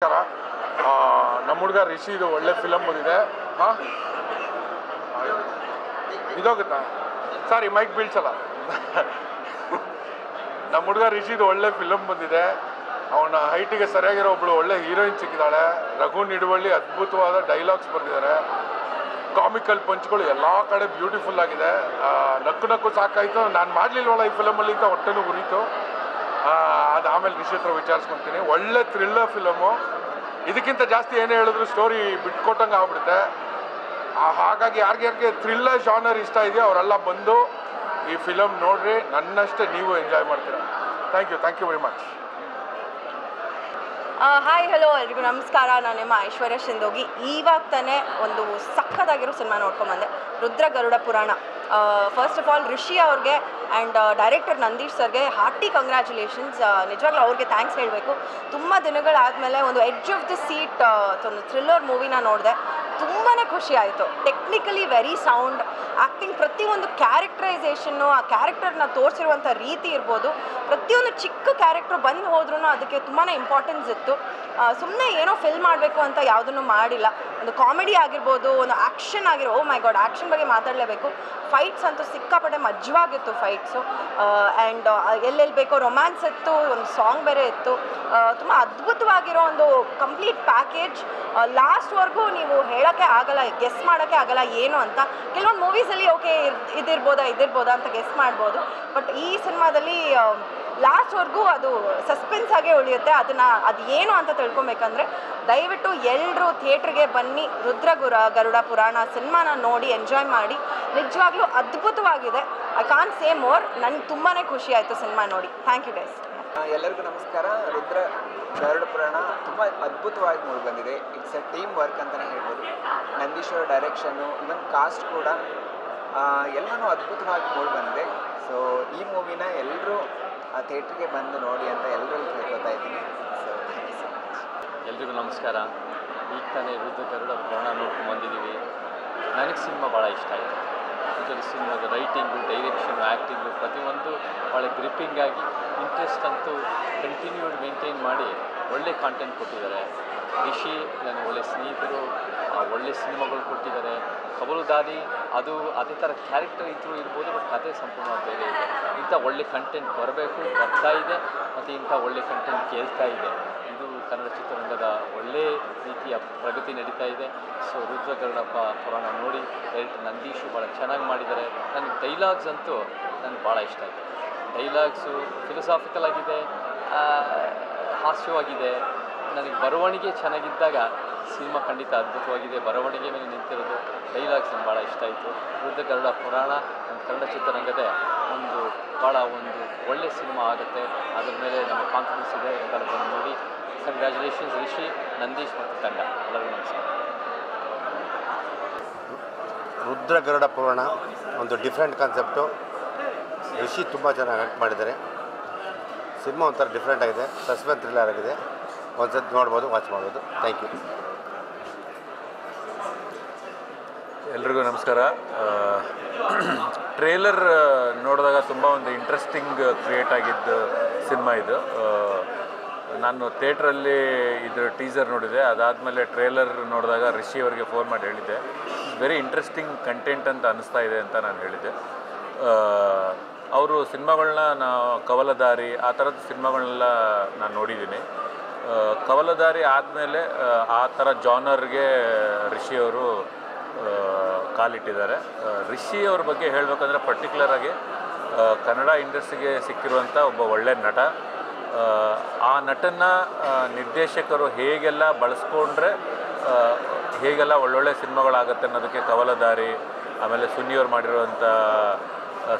ನಮ್ಮ ಹುಡುಗ ರಿಷಿ ಇದು ಒಳ್ಳೆ ಫಿಲಮ್ ಬಂದಿದೆ. ಹಾಂ ಇದೋಗುತ್ತಾ ಸಾರಿ ಮೈಕ್ ಬೀಳ್ಸಲ್ಲ. ನಮ್ಮ ಹುಡುಗ ರಿಷಿದು ಒಳ್ಳೆ ಫಿಲಮ್ ಬಂದಿದೆ. ಅವನ ಹೈಟಿಗೆ ಸರಿಯಾಗಿರೋ ಒಬ್ಳು ಒಳ್ಳೆ ಹೀರೋಯಿನ್ ಸಿಕ್ಕಿದ್ದಾಳೆ. ರಘು ನಿಡುವಳ್ಳಿ ಅದ್ಭುತವಾದ ಡೈಲಾಗ್ಸ್ ಬರೆದಿದ್ದಾರೆ. ಕಾಮಿಕಲ್ ಪಂಚ್ಗಳು ಎಲ್ಲ ಕಡೆ ಬ್ಯೂಟಿಫುಲ್ ಆಗಿದೆ. ನಕ್ಕು ಸಾಕಾಯಿತು. ನಾನು ಮಾಡಲಿಲ್ವಲ್ಲ ಈ ಫಿಲಮಲ್ಲಿ ಅಂತ ಹೊಟ್ಟೆನೂ ಉರಿತು. ಅದು ಆಮೇಲೆ ರಿಷಿ ಹತ್ರ ವಿಚಾರಿಸ್ಕೊತೀನಿ. ಒಳ್ಳೆ ಥ್ರಿಲ್ಲರ್ ಫಿಲಮು. ಇದಕ್ಕಿಂತ ಜಾಸ್ತಿ ಏನೇ ಹೇಳಿದ್ರು ಸ್ಟೋರಿ ಬಿಟ್ಕೊಟ್ಟಂಗೆ ಆಗ್ಬಿಡುತ್ತೆ. ಹಾಗಾಗಿ ಯಾರಿಗೆ ಥ್ರಿಲ್ಲರ್ ಜಾನರ್ ಇಷ್ಟ ಇದೆಯೋ ಅವರೆಲ್ಲ ಬಂದು ಈ ಫಿಲಮ್ ನೋಡ್ರಿ. ನನ್ನಷ್ಟೇ ನೀವು ಎಂಜಾಯ್ ಮಾಡ್ತೀರಾ. Thank you very much. Hi hello ಎಲ್ರಿಗೂ ನಮಸ್ಕಾರ. ನಾನು ನಿಮ್ಮ ಐಶ್ವರ್ಯ ಶಿಂದೋಗಿ. ಇವಾಗ ತಾನೇ ಒಂದು ಸಕ್ಕತ್ತಾಗಿರೋ ಸಿನಿಮಾ ನೋಡ್ಕೊಂಬಂದೆ, Rudra Garuda Purana. First of all Rishi ಅವ್ರಿಗೆ ಆ್ಯಂಡ್ ಡೈರೆಕ್ಟರ್ ನಂದೀಶ್ ಸರ್ಗೆ ಹಾರ್ಟಿ ಕಂಗ್ರ್ಯಾಚುಲೇಷನ್ಸ್. ನಿಜವಾಗ್ಲೂ ಅವ್ರಿಗೆ ಥ್ಯಾಂಕ್ಸ್ ಹೇಳಬೇಕು. ತುಂಬ ದಿನಗಳಾದಮೇಲೆ ಒಂದು ಎಡ್ಜ್ ಆಫ್ ದಿ ಸೀಟ್ ಒಂದು ಥ್ರಿಲ್ಲರ್ ಮೂವಿನ ನೋಡಿದೆ. ತುಂಬಾ ಖುಷಿ ಆಯಿತು. ಟೆಕ್ನಿಕಲಿ ವೆರಿ ಸೌಂಡ್, ಆ್ಯಕ್ಟಿಂಗ್, ಪ್ರತಿಯೊಂದು ಕ್ಯಾರೆಕ್ಟರೈಸೇಷನ್ನು, ಆ ಕ್ಯಾರೆಕ್ಟರ್ನ ತೋರಿಸಿರುವಂಥ ರೀತಿ ಇರ್ಬೋದು, ಪ್ರತಿಯೊಂದು ಚಿಕ್ಕ ಕ್ಯಾರೆಕ್ಟ್ರು ಬಂದು ಹೋದ್ರೂ ಅದಕ್ಕೆ ತುಂಬಾ ಇಂಪಾರ್ಟೆನ್ಸ್ ಇತ್ತು. ಸುಮ್ಮನೆ ಏನೋ ಫಿಲ್ ಮಾಡಬೇಕು ಅಂತ ಯಾವುದನ್ನು ಮಾಡಿಲ್ಲ. ಒಂದು ಕಾಮಿಡಿ ಆಗಿರ್ಬೋದು, ಒಂದು ಆ್ಯಕ್ಷನ್ ಆಗಿರೋ, ಓ ಮೈ ಗಾಡ್ ಆ್ಯಕ್ಷನ್ ಬಗ್ಗೆ ಮಾತಾಡಲೇಬೇಕು. ಫೈಟ್ಸ್ ಅಂತೂ ಸಿಕ್ಕಾಪಟ್ಟೆ ಮಜವಾಗಿತ್ತು ಫೈಟ್ಸು. ಆ್ಯಂಡ್ ಎಲ್ಲೆಲ್ಲಿ ಬೇಕೋ ರೊಮ್ಯಾನ್ಸ್ ಇತ್ತು, ಒಂದು ಸಾಂಗ್ ಬೇರೆ ಇತ್ತು. ತುಂಬ ಅದ್ಭುತವಾಗಿರೋ ಒಂದು ಕಂಪ್ಲೀಟ್ ಪ್ಯಾಕೇಜ್. ಲಾಸ್ಟ್ವರೆಗೂ ನೀವು ಹೇಳೋಕ್ಕೆ ಆಗಲ್ಲ, ಗೆಸ್ ಮಾಡೋಕ್ಕೆ ಆಗಲ್ಲ ಏನು ಅಂತ. ಕೆಲವೊಂದು ಮೂವೀಸಲ್ಲಿ ಓಕೆ ಇದಿರ್ಬೋದಾ ಅಂತ ಗೆಸ್ ಮಾಡ್ಬೋದು. ಬಟ್ ಈ ಸಿನಿಮಾದಲ್ಲಿ ಲಾಸ್ಟ್ವರೆಗೂ ಅದು ಸಸ್ಪೆನ್ಸ್ ಆಗೇ ಉಳಿಯುತ್ತೆ. ಅದು ಏನು ಅಂತ ತಿಳ್ಕೊಬೇಕಂದ್ರೆ ದಯವಿಟ್ಟು ಎಲ್ಲರೂ ಥಿಯೇಟ್ರಿಗೆ ಬನ್ನಿ. ಗರುಡ ಪುರಾಣ ಸಿನಿಮಾನ ನೋಡಿ ಎಂಜಾಯ್ ಮಾಡಿ. ನಿಜವಾಗ್ಲೂ ಅದ್ಭುತವಾಗಿದೆ. I can't say more. ನನಗೆ ತುಂಬಾ ಖುಷಿ ಆಯಿತು ಸಿನಿಮಾ ನೋಡಿ. Thank you guys. ಎಲ್ಲರಿಗೂ ನಮಸ್ಕಾರ. ರುದ್ರ ಗರುಡ ಪುರಾಣ ತುಂಬ ಅದ್ಭುತವಾಗಿ ಮೂಡಿ ಬಂದಿದೆ. ಇಟ್ಸ್ ಎ ಟೀಮ್ ವರ್ಕ್ ಅಂತಲೇ ಹೇಳ್ಬೋದು. ನಂದೀಶ್ವರ ಡೈರೆಕ್ಷನ್ನು, ಇವನ್ ಕಾಸ್ಟ್ ಕೂಡ ಎಲ್ಲನೂ ಅದ್ಭುತವಾಗಿ ಮೂಡಿ ಬಂದಿದೆ. ಸೊ ಈ ಮೂವಿನ ಎಲ್ಲರೂ ಥಿಯೇಟ್ರಿಗೆ ಬಂದು ನೋಡಿ ಅಂತ ಎಲ್ಲರಲ್ಲಿ ಕೇಳ್ಕೊತಾ ಇದ್ದೀನಿ. So thank you so much. ಎಲ್ರಿಗೂ ನಮಸ್ಕಾರ. ಈಗ ತಾನೇ ರುದ್ರ ಗರುಡ ಪುರಾಣ ನೋಡ್ಕೊಂಡು ಬಂದಿದ್ದೀವಿ. ನನಗೆ ಸಿನಿಮಾ ಭಾಳ ಇಷ್ಟ ಆಯಿತು. ಇದರಲ್ಲಿ ಸಿನಿಮಾದ ರೈಟಿಂಗು, ಡೈರೆಕ್ಷನು, ಆ್ಯಕ್ಟಿಂಗು ಪ್ರತಿಯೊಂದು ಭಾಳ ಗ್ರಿಪ್ಪಿಂಗ್ ಆಗಿ, ಇಂಟ್ರೆಸ್ಟ್ ಅಂತೂ ಕಂಟಿನ್ಯೂಡ್ ಮೇಂಟೈನ್ ಮಾಡಿ ಒಳ್ಳೆ ಕಾಂಟೆಂಟ್ ಕೊಟ್ಟಿದ್ದಾರೆ. ರಿಷಿ ನನಗೆ ಒಳ್ಳೆ ಸ್ನೇಹಿತರು, ಒಳ್ಳೆ ಸಿನಿಮಾಗಳು ಕೊಟ್ಟಿದ್ದಾರೆ. ಕಬಲುದಾರಿ ಅದು ಅದೇ ಥರ ಕ್ಯಾರೆಕ್ಟರ್ ಇದ್ರೂ ಇರ್ಬೋದು, ಬಟ್ ಕಥೆ ಸಂಪೂರ್ಣವಾಗಿ ಬೇರೆ ಇದೆ. ಇಂಥ ಒಳ್ಳೆ ಕಂಟೆಂಟ್ ಬರ್ತಾ ಇದೆ ಮತ್ತು ಇಂಥ ಒಳ್ಳೆ ಕಂಟೆಂಟ್ ಕೇಳ್ತಾ ಇದೆ. ಇದು ಕನ್ನಡ ಚಿತ್ರರಂಗದ ಒಳ್ಳೆ ರೀತಿಯ ಪ್ರಗತಿ ನಡೀತಾ ಇದೆ. ಸೊ ರುದ್ರ ಗರುಡ ಪುರಾಣ ನೋಡಿ ಡೈರೆಕ್ಟರ್ ನಂದೀಶು ಭಾಳ ಚೆನ್ನಾಗಿ ಮಾಡಿದ್ದಾರೆ. ನನಗೆ ಡೈಲಾಗ್ಸ್ ಅಂತೂ ನನಗೆ ಭಾಳ ಇಷ್ಟ ಆಯಿತು. ಡೈಲಾಗ್ಸು ಫಿಲಸಾಫಿಕಲ್ ಆಗಿದೆ, ಹಾಸ್ಯವಾಗಿದೆ. ನನಗೆ ಬರವಣಿಗೆ ಚೆನ್ನಾಗಿದ್ದಾಗ ಸಿನಿಮಾ ಖಂಡಿತ ಅದ್ಭುತವಾಗಿದೆ. ಬರವಣಿಗೆ ಮೇಲೆ ನಿಂತಿರೋದು, ಡೈಲಾಗ್ಸ್ ನನಗೆ ಭಾಳ ಇಷ್ಟ ಆಯಿತು. ರುದ್ರ ಗರುಡ ಪುರಾಣ ನಮ್ಮ ಕನ್ನಡ ಚಿತ್ರರಂಗದ ಭಾಳ ಒಂದು ಒಳ್ಳೆಯ ಸಿನಿಮಾ ಆಗುತ್ತೆ. ಅದ್ರ ಮೇಲೆ ನಮ್ಮ ಕಾನ್ಫಿಡೆನ್ಸ್ ಇದೆ. ಎಲ್ಲರೂ ಬಂದು ನೋಡಿ. ಕಂಗ್ರ್ಯಾಚುಲೇಷನ್ಸ್ ರಿಷಿ, ನಂದೀಶ್ ಮತ್ತು ತಂಡ. ಎಲ್ಲರಿಗೂ ನಮಸ್ಕಾರ. ರುದ್ರ ಗರುಡ ಪುರಾಣ ಒಂದು ಡಿಫ್ರೆಂಟ್ ಕಾನ್ಸೆಪ್ಟು. ರಿಷಿ ತುಂಬ ಚೆನ್ನಾಗಿ ಆ್ಯಕ್ಟ್ ಮಾಡಿದ್ದಾರೆ. ಸಿನಿಮಾ ಒಂಥರ ಡಿಫ್ರೆಂಟ್ ಆಗಿದೆ, ಸಸ್ಪೆನ್ಸ್ ಥ್ರಿಲ್ಲರ್ ಆಗಿದೆ. ಒಂದು ಸತಿ ನೋಡ್ಬೋದು, ವಾಚ್ ಮಾಡ್ಬೋದು. Thank you. ಎಲ್ರಿಗೂ ನಮಸ್ಕಾರ. ಟ್ರೇಲರ್ ನೋಡಿದಾಗ ತುಂಬ ಒಂದು ಇಂಟ್ರೆಸ್ಟಿಂಗ್ ಕ್ರಿಯೇಟ್ ಆಗಿದ್ದ ಸಿನಿಮಾ ಇದು. ನಾನು ಥಿಯೇಟ್ರಲ್ಲಿ ಇದರ ಟೀಸರ್ ನೋಡಿದೆ. ಅದಾದಮೇಲೆ ಟ್ರೇಲರ್ ನೋಡಿದಾಗ ರಿಷಿ ಅವರಿಗೆ ಫೋನ್ ಮಾಡಿ ಹೇಳಿದ್ದೆ, ವೆರಿ ಇಂಟ್ರೆಸ್ಟಿಂಗ್ ಕಂಟೆಂಟ್ ಅಂತ ಅನ್ನಿಸ್ತಾ ಇದೆ ಅಂತ ನಾನು ಹೇಳಿದ್ದೆ. ಅವರು ಸಿನಿಮಾಗಳನ್ನ ಕವಲದಾರಿ ಆ ಥರದ ಸಿನಿಮಾಗಳನ್ನೆಲ್ಲ ನಾನು ನೋಡಿದ್ದೀನಿ. ಕವಲದಾರಿ ಆದಮೇಲೆ ಆ ಥರ ಜಾನರ್ಗೆ ರಿಷಿಯವರು ಕಾಲಿಟ್ಟಿದ್ದಾರೆ. ರಿಷಿ ಅವ್ರ ಬಗ್ಗೆ ಹೇಳಬೇಕಂದ್ರೆ ಪರ್ಟಿಕ್ಯುಲರಾಗಿ ಕನ್ನಡ ಇಂಡಸ್ಟ್ರಿಗೆ ಸಿಕ್ಕಿರುವಂಥ ಒಬ್ಬ ಒಳ್ಳೆಯ ನಟ. ಆ ನಟನ ನಿರ್ದೇಶಕರು ಹೇಗೆಲ್ಲ ಬಳಸ್ಕೊಂಡ್ರೆ ಹೇಗೆಲ್ಲ ಒಳ್ಳೊಳ್ಳೆ ಸಿನಿಮಾಗಳಾಗುತ್ತೆ ಅನ್ನೋದಕ್ಕೆ ಕವಲದಾರಿ, ಆಮೇಲೆ ಸುನ್ನಿಯವ್ರು ಮಾಡಿರುವಂಥ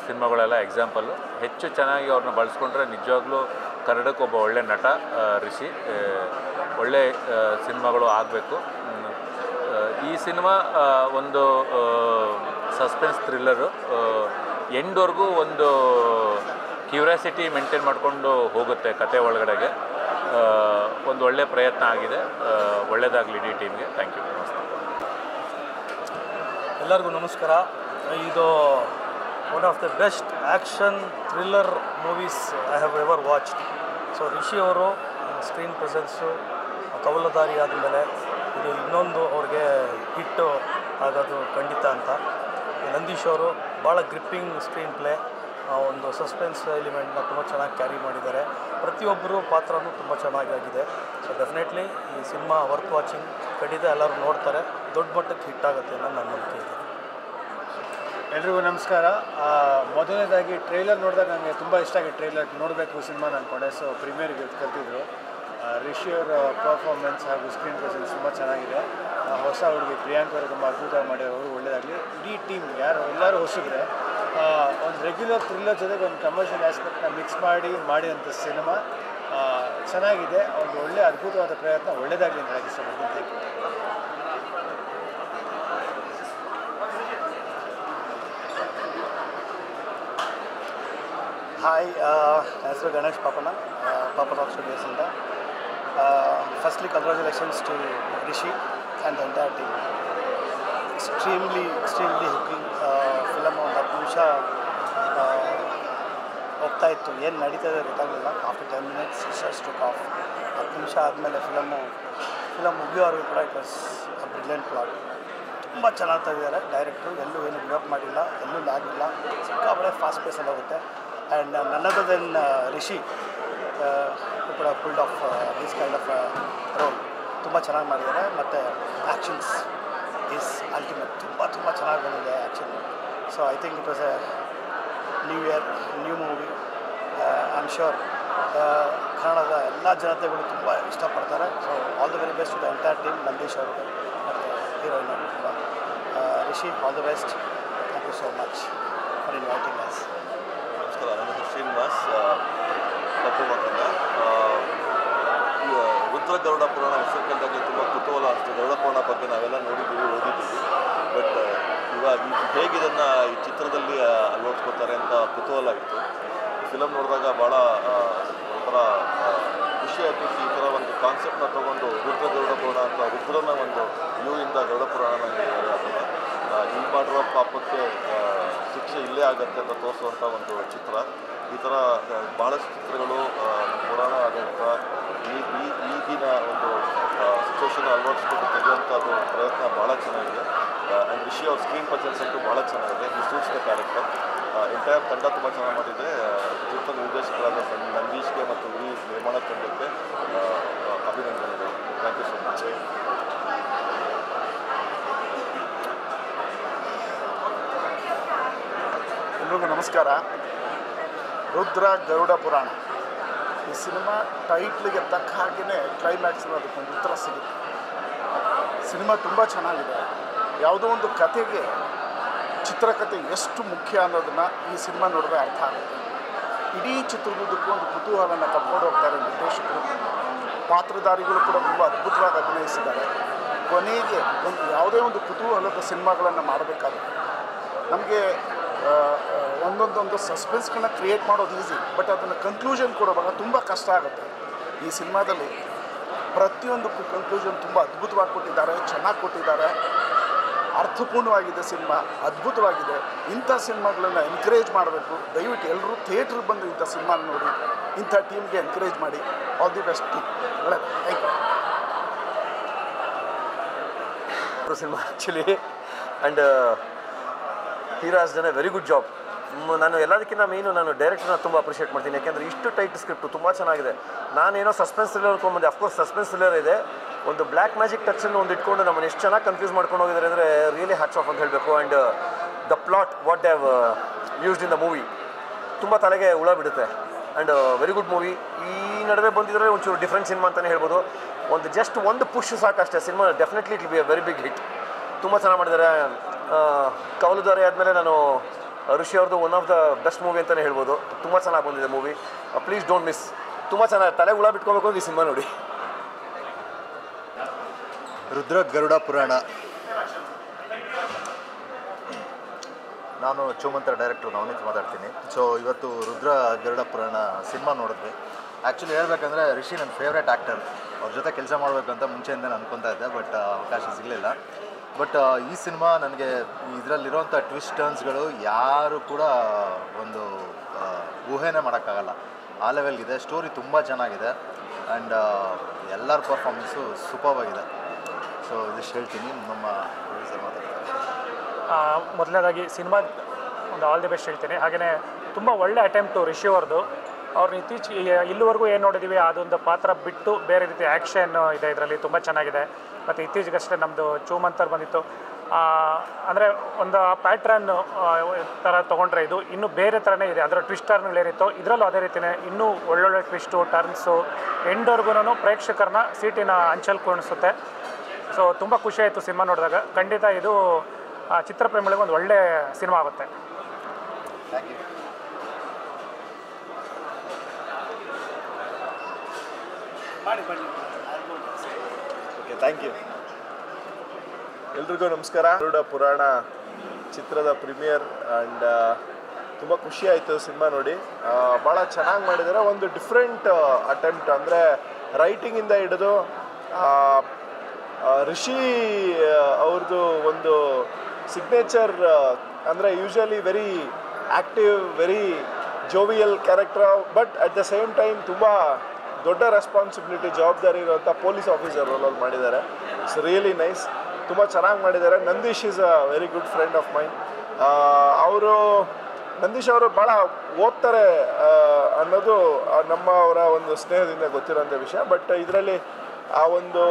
ಸಿನಿಮಾಗಳೆಲ್ಲ ಎಕ್ಸಾಂಪಲ್ಲು. ಹೆಚ್ಚು ಚೆನ್ನಾಗಿ ಅವ್ರನ್ನ ಬಳಸ್ಕೊಂಡ್ರೆ ನಿಜವಾಗ್ಲೂ ಕನ್ನಡಕ್ಕೆ ಒಬ್ಬ ಒಳ್ಳೆ ನಟ ರಿಷಿ. ಒಳ್ಳೆ ಸಿನಿಮಾಗಳು ಆಗಬೇಕು. ಈ ಸಿನಿಮಾ ಒಂದು ಸಸ್ಪೆನ್ಸ್ ಥ್ರಿಲ್ಲರು. ಎಂಡ್ವರೆಗೂ ಒಂದು ಕ್ಯೂರಿಯಾಸಿಟಿ ಮೇಂಟೈನ್ ಮಾಡಿಕೊಂಡು ಹೋಗುತ್ತೆ ಕತೆ ಒಳಗಡೆಗೆ. ಒಂದು ಒಳ್ಳೆಯ ಪ್ರಯತ್ನ ಆಗಿದೆ. ಒಳ್ಳೆಯದಾಗಲಿ ಇಡೀ ಟೀಮ್ಗೆ. Thank you. ನಮಸ್ತೆ. ಎಲ್ಲರಿಗೂ ನಮಸ್ಕಾರ. ಇದು one of the best action thriller movies I have ever watched. So Rishi ಅವರು ಸ್ಕ್ರೀನ್ ಪ್ರೆಸೆನ್ಸು, ಕವಲುದಾರಿ ಆದಮೇಲೆ ಇದು ಇನ್ನೊಂದು ಅವ್ರಿಗೆ ಹಿಟ್ಟು ಆಗೋದು ಖಂಡಿತ ಅಂತ. ನಂದೀಶ್ ಅವರು ಭಾಳ ಗ್ರಿಪ್ಪಿಂಗ್ ಸ್ಕ್ರೀನ್ ಪ್ಲೇ, ಒಂದು ಸಸ್ಪೆನ್ಸ್ ಎಲಿಮೆಂಟ್ನ ತುಂಬ ಚೆನ್ನಾಗಿ ಕ್ಯಾರಿ ಮಾಡಿದ್ದಾರೆ. ಪ್ರತಿಯೊಬ್ಬರು ಪಾತ್ರನೂ ತುಂಬ ಚೆನ್ನಾಗಿದೆ. ಸೊ ಡೆಫಿನೆಟ್ಲಿ ಈ ಸಿನಿಮಾ ವರ್ತ್ ವಾಚಿಂಗ್, ಖಂಡಿತ ಎಲ್ಲರೂ ನೋಡ್ತಾರೆ, ದೊಡ್ಡ ಮಟ್ಟಕ್ಕೆ ಹಿಟ್ ಆಗುತ್ತೆ ಅನ್ನೋ ನನ್ನ ನಂಬಿಕೆ ಇದೆ. ಎಲ್ರಿಗೂ ನಮಸ್ಕಾರ. ಮೊದಲನೇದಾಗಿ ಟ್ರೈಲರ್ ನೋಡಿದಾಗ ನನಗೆ ತುಂಬ ಇಷ್ಟ ಆಗಿ ಟ್ರೈಲರ್ ನೋಡಬೇಕು ಸಿನಿಮಾ ಅಂದ್ಕೊಂಡೆ. ಸೊ ಪ್ರೀಮಿಯರ್ಗೆ ಕಲ್ತಿದ್ರು. ರಿಷಿಯವರ ಪರ್ಫಾರ್ಮೆನ್ಸ್ ಹಾಗೂ ಸ್ಕ್ರೀನ್ ಪ್ರೆಸೆನ್ಸ್ ತುಂಬ ಚೆನ್ನಾಗಿದೆ. ಹೊಸ ಹುಡುಗಿ ಪ್ರಿಯಾಂಕ್ ಅವರು ತುಂಬ ಅದ್ಭುತವಾಗಿ ಮಾಡಿರೋರು, ಒಳ್ಳೆಯದಾಗಲಿ. ಇಡೀ ಟೀಮ್ ಎಲ್ಲರೂ ಹೊಸಬ್ರೆ ಒಂದು ರೆಗ್ಯುಲರ್ ಥ್ರಿಲ್ಲರ್ ಜೊತೆಗೆ ಒಂದು ಕಮರ್ಷಿಯಲ್ ಆಸ್ಪೆಕ್ಟ್ನ ಮಿಕ್ಸ್ ಮಾಡಿದಂಥ ಸಿನಿಮಾ ಚೆನ್ನಾಗಿದೆ. ಒಂದು ಒಳ್ಳೆಯ ಅದ್ಭುತವಾದ ಪ್ರಯತ್ನ, ಒಳ್ಳೆಯದಾಗಲಿ ಅಂತ ಹೇಳಕ್ಕೆ ಇಷ್ಟಪಡ್ತೀನಿ. ಹಾಯ್, ಹೆಸರು ಗಣೇಶ್ ಪಾಪಣ್ಣ, ಪಾಪರಾವ್ ಸ್ಟುಡಿಯೋಸಿಂದ. Firstly congratulations to Rishi and the entire team. Extremely hooking film. ಒಂದು 10 ನಿಮಿಷ ಹೋಗ್ತಾ ಇತ್ತು, ಏನು ನಡೀತಾ ಇದೆ ಗೊತ್ತಾಗಲಿಲ್ಲ. After 10 minutes it's took off. 10 ನಿಮಿಷ ಆದಮೇಲೆ ಫಿಲಮ್ ಮುಗಿಯೋವರೆಗೂ ಕೂಡ it was a brilliant plot. ತುಂಬ ಚೆನ್ನಾಗಿ ತೆಗೆದಿದ್ದಾರೆ ಡೈರೆಕ್ಟ್ರು. ಎಲ್ಲೂ ಏನು ಗಿವ್ ಅಪ್ ಮಾಡಿಲ್ಲ, ಎಲ್ಲೂ ಲ್ಯಾಗ್ ಇಲ್ಲ, ಸಿಕ್ಕಾಬಳೆ ಫಾಸ್ಟ್ ಪೇಸಲ್ಲಿ ಹೋಗುತ್ತೆ. ಆ್ಯಂಡ್ ನನ್ ಅದರ್ ದೆನ್ ರಿಷಿ ಕೂಡ pulled off this kind of role ತುಂಬ ಚೆನ್ನಾಗಿ ಮಾಡಿದ್ದಾರೆ. ಮತ್ತು ಆ್ಯಕ್ಷನ್ಸ್ ಈಸ್ ಅಲ್ಟಿಮೇಟ್, ತುಂಬ ಚೆನ್ನಾಗಿ ಬಂದಿದೆ action. So I think it was a new movie. I am sure ಕನ್ನಡದ ಎಲ್ಲ ಜನತೆಗಳು ತುಂಬ ಇಷ್ಟಪಡ್ತಾರೆ. So all the very best to the entire team, Nandish ಅವರು ಮತ್ತು ಹೀರೋಯಿನ್ ಅವರು ಕೂಡ. Rishi, all the best. Thank you so much for inviting us. ನಮಸ್ಕಾರ, ನನ್ನ ಹೆಸರು ಶ್ರೀನಿವಾಸ್, ಕಪ್ಪು ಮಕ್ಕಂದ. ರುದ್ರ ಗರುಡ ಪುರಾಣ ಹೆಸರು ಕೇಳಿದಾಗಲೇ ತುಂಬ ಕುತೂಹಲ ಅನಿಸ್ತು. ಗರುಡ ಪುರಾಣ ಬಗ್ಗೆ ನಾವೆಲ್ಲ ನೋಡಿದ್ದೀವಿ, ಓದಿದ್ದೀವಿ. ಬಟ್ ಇವಾಗ ಹೇಗೆ ಇದನ್ನು ಈ ಚಿತ್ರದಲ್ಲಿ ಅಳವಡಿಸ್ಕೊತಾರೆ ಅಂತ ಕುತೂಹಲ ಇತ್ತು. ಈ ಫಿಲಮ್ ನೋಡಿದಾಗ ಭಾಳ ಒಂಥರ ಖುಷಿ ಆಗ್ತಿತ್ತು. ಈ ಥರ ಒಂದು ಕಾನ್ಸೆಪ್ಟನ್ನ ತೊಗೊಂಡು ರುದ್ರ ಗರುಡ ಪುರಾಣ ಅಂತ ರುದ್ರನ ಒಂದು ವ್ಯೂಯಿಂದ ಗರುಡ ಪುರಾಣನ ಹೇಳಿದ್ದಾರೆ. ಅದನ್ನು ಇಲ್ಲಿ ಮಾಡಿರೋ ಪಾಪಕ್ಕೆ ಶಿಕ್ಷೆ ಇಲ್ಲೇ ಆಗುತ್ತೆ ಅಂತ ತೋರಿಸುವಂಥ ಒಂದು ಚಿತ್ರ. ಈ ಥರ ಭಾಳಷ್ಟು ಚಿತ್ರಗಳು ಪುರಾಣ ಆಡಳಿತ ಈಗಿನ ಒಂದು ಸಿಚುವೇಶನ್ ಅಳವಡಿಸ್ಕೊಂಡು ತೆಗೆಯುವಂಥದ್ದು ಪ್ರಯತ್ನ ಭಾಳ ಚೆನ್ನಾಗಿದೆ. ಆ್ಯಂಡ್ ರಿಷಿ ಅವ್ರ ಸ್ಕ್ರೀನ್ ಪ್ರೆಸೆನ್ಸ್ ಅಂತೂ ಭಾಳ ಚೆನ್ನಾಗಿದೆ. ಈ ಸೂಟ್ಸ್ ದ ಕ್ಯಾರೆಕ್ಟರ್. ಎಂಟೈರ್ ತಂಡ ತುಂಬ ಚೆನ್ನಾಗಿ ಮಾಡಿದೆ. ಚಿತ್ರ ನಿರ್ದೇಶಕರಾದ ನಂದೀಶ್ಗೆ ಮತ್ತು ಈ ನಿರ್ಮಾಣ ತಂಡಕ್ಕೆ ಅಭಿನಂದನೆಗಳು. Thank you so much. ಎಲ್ರಿಗೂ ನಮಸ್ಕಾರ. ರುದ್ರ ಗರುಡ ಪುರಾಣ ಈ ಸಿನಿಮಾ ಟೈಟ್ಲಿಗೆ ತಕ್ಕ ಹಾಗೆಯೇ ಕ್ಲೈಮ್ಯಾಕ್ಸಲ್ಲಿ ಅದಕ್ಕೊಂದು ಉತ್ತರ ಸಿಗುತ್ತೆ. ಸಿನಿಮಾ ತುಂಬ ಚೆನ್ನಾಗಿದೆ. ಯಾವುದೋ ಒಂದು ಕತೆಗೆ ಚಿತ್ರಕಥೆ ಎಷ್ಟು ಮುಖ್ಯ ಅನ್ನೋದನ್ನು ಈ ಸಿನಿಮಾ ನೋಡಿದ್ರೆ ಅರ್ಥ ಆಗುತ್ತೆ. ಇಡೀ ಚಿತ್ರದುದ್ದಕ್ಕೂ ಒಂದು ಕುತೂಹಲನ ಕಟ್ಕೊಂಡು ಹೋಗ್ತಾರೆ ನಿರ್ದೇಶಕರು. ಪಾತ್ರಧಾರಿಗಳು ಕೂಡ ತುಂಬ ಅದ್ಭುತವಾಗಿ ಅಭಿನಯಿಸಿದ್ದಾರೆ. ಕೊನೆಗೆ ಯಾವುದೇ ಒಂದು ಕುತೂಹಲದ ಸಿನಿಮಾಗಳನ್ನು ಮಾಡಬೇಕಾದ್ರೆ ನಮಗೆ ಒಂದೊಂದೊಂದು ಸಸ್ಪೆನ್ಸ್ಗಳನ್ನ ಕ್ರಿಯೇಟ್ ಮಾಡೋದು ಈಸಿ, ಬಟ್ ಅದನ್ನು ಕನ್ಕ್ಲೂಷನ್ ಕೊಡುವಾಗ ತುಂಬ ಕಷ್ಟ ಆಗುತ್ತೆ. ಈ ಸಿನಿಮಾದಲ್ಲಿ ಪ್ರತಿಯೊಂದಕ್ಕೂ ಕನ್ಕ್ಲೂಷನ್ ತುಂಬ ಅದ್ಭುತವಾಗಿ ಕೊಟ್ಟಿದ್ದಾರೆ, ಚೆನ್ನಾಗಿ ಕೊಟ್ಟಿದ್ದಾರೆ. ಅರ್ಥಪೂರ್ಣವಾಗಿದೆ ಸಿನಿಮಾ, ಅದ್ಭುತವಾಗಿದೆ. ಇಂಥ ಸಿನಿಮಾಗಳನ್ನು ಎನ್ಕರೇಜ್ ಮಾಡಬೇಕು. ದಯವಿಟ್ಟು ಎಲ್ಲರೂ ಥಿಯೇಟ್ರಿಗೆ ಬಂದು ಇಂಥ ಸಿನಿಮಾ ನೋಡಿ, ಇಂಥ ಟೀಮ್ಗೆ ಎನ್ಕರೇಜ್ ಮಾಡಿ. All the best team. ಒಳ್ಳೆಯದು. Thank you. Cinema actually and hero has done a very good job. ನಾನು ಎಲ್ಲದಕ್ಕಿಂತ ಮೇನು ನಾನು ಡೈರೆಕ್ಟರ್ನ ತುಂಬ ಅಪ್ರಿಷಿಯೇಟ್ ಮಾಡ್ತೀನಿ. ಯಾಕೆಂದರೆ ಇಷ್ಟು ಟೈಟ್ ಸ್ಕ್ರಿಪ್ಟು ತುಂಬ ಚೆನ್ನಾಗಿದೆ. ನಾನೇನೋ ಸಸ್ಪೆನ್ಸ್ ಥ್ರಿಲ್ಲರ್ ಅಂದ್ಕೊಂಡ್ಬಂದೆ. ಅಫ್ಕೋರ್ಸ್ ಸಸ್ಪೆನ್ಸ್ ಥ್ರಿಲ್ಲರ್ ಇದೆ, ಒಂದು ಬ್ಲ್ಯಾಕ್ ಮ್ಯಾಜಿಕ್ ಟಚನ್ನು ಒಂದು ಇಟ್ಕೊಂಡು ನಮ್ಮನ್ನು ಎಷ್ಟು ಚೆನ್ನಾಗಿ ಕನ್ಫ್ಯೂಸ್ ಮಾಡ್ಕೊಂಡು ಹೋಗಿದ್ದಾರೆ ಅಂದರೆ ರಿಯಲಿ ಹ್ಯಾಟ್ಸ್ ಆಫ್ ಅಂತ ಹೇಳಬೇಕು. And the plot what have used in the movie ತುಂಬ ತಲೆಗೆ ಹುಳ ಬಿಡುತ್ತೆ. And very good movie. ಈ ನಡುವೆ ಬಂದಿದ್ರೆ ಒಂಚೂರು ಡಿಫ್ರೆಂಟ್ ಸಿನಿಮಾ ಅಂತಲೇ ಹೇಳ್ಬೋದು. ಜಸ್ಟ್ ಒಂದು ಪುಷ್ ಸಾಕಷ್ಟೇ. Cinema definitely it will be a very big hit. ತುಂಬ ಚೆನ್ನಾಗಿ ಮಾಡಿದ್ದಾರೆ. ಕವಲುದಾರಿ ಆದಮೇಲೆ ನಾನು ಋಷಿ ಅವ್ರದ್ದು one of the best movie ಅಂತಲೇ ಹೇಳ್ಬೋದು. ತುಂಬ ಚೆನ್ನಾಗಿ ಬಂದಿದೆ ಮೂವಿ. Please don't miss. ತುಂಬ ಚೆನ್ನಾಗಿ ತಲೆ ಹುಳ ಬಿಟ್ಕೋಬೇಕು ಅಂತ ಈ ಸಿನಿಮಾ ನೋಡಿ. ರುದ್ರ ಗರುಡ ಪುರಾಣ. ನಾನು ಚೋಮಂತರ ಡೈರೆಕ್ಟ್ರು ನವನೀತ್ ಮಾತಾಡ್ತೀನಿ. ಸೊ ಇವತ್ತು ರುದ್ರ ಗರುಡ ಪುರಾಣ ಸಿನಿಮಾ ನೋಡಿದ್ವಿ. ಆ್ಯಕ್ಚುಲಿ ಹೇಳ್ಬೇಕಂದ್ರೆ ರಿಷಿ ನನ್ನ ಫೇವ್ರೇಟ್ ಆ್ಯಕ್ಟರ್. ಅವ್ರ ಜೊತೆ ಕೆಲಸ ಮಾಡಬೇಕಂತ ಮುಂಚೆಯಿಂದ ಅನ್ಕೊತಾ ಇದ್ದೆ, ಬಟ್ ಅವಕಾಶ ಸಿಗಲಿಲ್ಲ. ಬಟ್ ಈ ಸಿನಿಮಾ ನನಗೆ ಇದರಲ್ಲಿರೋಂಥ ಟ್ವಿಸ್ಟ್ ಟರ್ನ್ಸ್ಗಳು ಯಾರು ಕೂಡ ಒಂದು ಊಹೆನೇ ಮಾಡೋಕ್ಕಾಗಲ್ಲ. ಆ ಲೆವೆಲ್ಗಿದೆ. ಸ್ಟೋರಿ ತುಂಬ ಚೆನ್ನಾಗಿದೆ. ಆ್ಯಂಡ್ ಎಲ್ಲರ ಪರ್ಫಾರ್ಮೆನ್ಸು ಸೂಪರ್ಬ್ ಆಗಿದೆ. ಸೊ ಇದಿಷ್ಟು ಹೇಳ್ತೀನಿ, ನಮ್ಮ ಪ್ರೊಡ್ಯೂಸರ್ ಮಾತಾಡ್ತಾರೆ. ಮೊದಲನೇದಾಗಿ ಸಿನಿಮಾ ಒಂದು ಆಲ್ ದಿ ಬೆಸ್ಟ್ ಹೇಳ್ತೀನಿ. ಹಾಗೆಯೇ ತುಂಬ ಒಳ್ಳೆ ಅಟೆಂಪ್ಟು ರಿಷಿ ಅವ್ರದ್ದು. ಅವ್ರನ್ನ ಇತ್ತೀಚೆಗೆ ಇಲ್ಲಿವರೆಗೂ ಏನು ನೋಡಿದ್ದೀವಿ ಅದೊಂದು ಪಾತ್ರ ಬಿಟ್ಟು ಬೇರೆ ರೀತಿ ಆ್ಯಕ್ಷನ್ ಇದೆ ಇದರಲ್ಲಿ, ತುಂಬ ಚೆನ್ನಾಗಿದೆ. ಮತ್ತು ಇತ್ತೀಚೆಗಷ್ಟೇ ನಮ್ಮದು ಚೂಮಂತರ್ ಬಂದಿತ್ತು. ಅಂದರೆ ಒಂದು ಪ್ಯಾಟ್ರನ್ ಥರ ತೊಗೊಂಡ್ರೆ ಇದು ಇನ್ನೂ ಬೇರೆ ಥರನೇ ಇದೆ. ಅದರ ಟ್ವಿಸ್ಟ್ ಟರ್ನ್ಗಳೇನಿತ್ತು ಇದರಲ್ಲೂ ಅದೇ ರೀತಿಯೇ ಇನ್ನೂ ಒಳ್ಳೊಳ್ಳೆ ಟ್ವಿಸ್ಟು ಟರ್ನ್ಸು ಎಂಡ್ವರೆಗೂ ಪ್ರೇಕ್ಷಕರನ್ನ ಸೀಟಿನ ಅಂಚಲ್ಲಿ ಕುಣಿಸುತ್ತೆ. ಸೊ ತುಂಬ ಖುಷಿಯಾಯಿತು ಸಿನಿಮಾ ನೋಡಿದಾಗ. ಖಂಡಿತ ಇದು ಚಿತ್ರಪ್ರೇಮಿಗಳಿಗೆ ಒಂದು ಒಳ್ಳೆ ಸಿನಿಮಾ ಆಗುತ್ತೆ. Thank you. Okay, thank you. ಎಲ್ರಿಗೂ ನಮಸ್ಕಾರ. ಗರುಡ ಪುರಾಣ ಚಿತ್ರದ ಪ್ರೀಮಿಯರ್ ಆ್ಯಂಡ್ ತುಂಬ ಖುಷಿ ಆಯಿತು ಸಿನಿಮಾ ನೋಡಿ. ಭಾಳ ಚೆನ್ನಾಗಿ ಮಾಡಿದ್ದಾರೆ. ಒಂದು ಡಿಫ್ರೆಂಟ್ ಅಟೆಂಪ್ಟ್, ಅಂದರೆ ರೈಟಿಂಗಿಂದ ಹಿಡಿದು ರಿಷಿ ಅವ್ರದ್ದು ಒಂದು ಸಿಗ್ನೇಚರ್, ಅಂದರೆ usually very active, very jovial character, but at the same time ತುಂಬ ದೊಡ್ಡ ರೆಸ್ಪಾನ್ಸಿಬಿಲಿಟಿ, ಜವಾಬ್ದಾರಿ ಇರುವಂಥ ಪೊಲೀಸ್ ಆಫೀಸರ್ ರೋಲಲ್ಲಿ ಮಾಡಿದ್ದಾರೆ. It's really nice. ತುಂಬ ಚೆನ್ನಾಗಿ ಮಾಡಿದ್ದಾರೆ. Nandish is a very good friend of main. Nandish ಅವರು ಭಾಳ ಓದ್ತಾರೆ ಅನ್ನೋದು ಅವರ ಒಂದು ಸ್ನೇಹದಿಂದ ಗೊತ್ತಿರೋಂಥ ವಿಷಯ. ಬಟ್ ಇದರಲ್ಲಿ ಆ ಒಂದು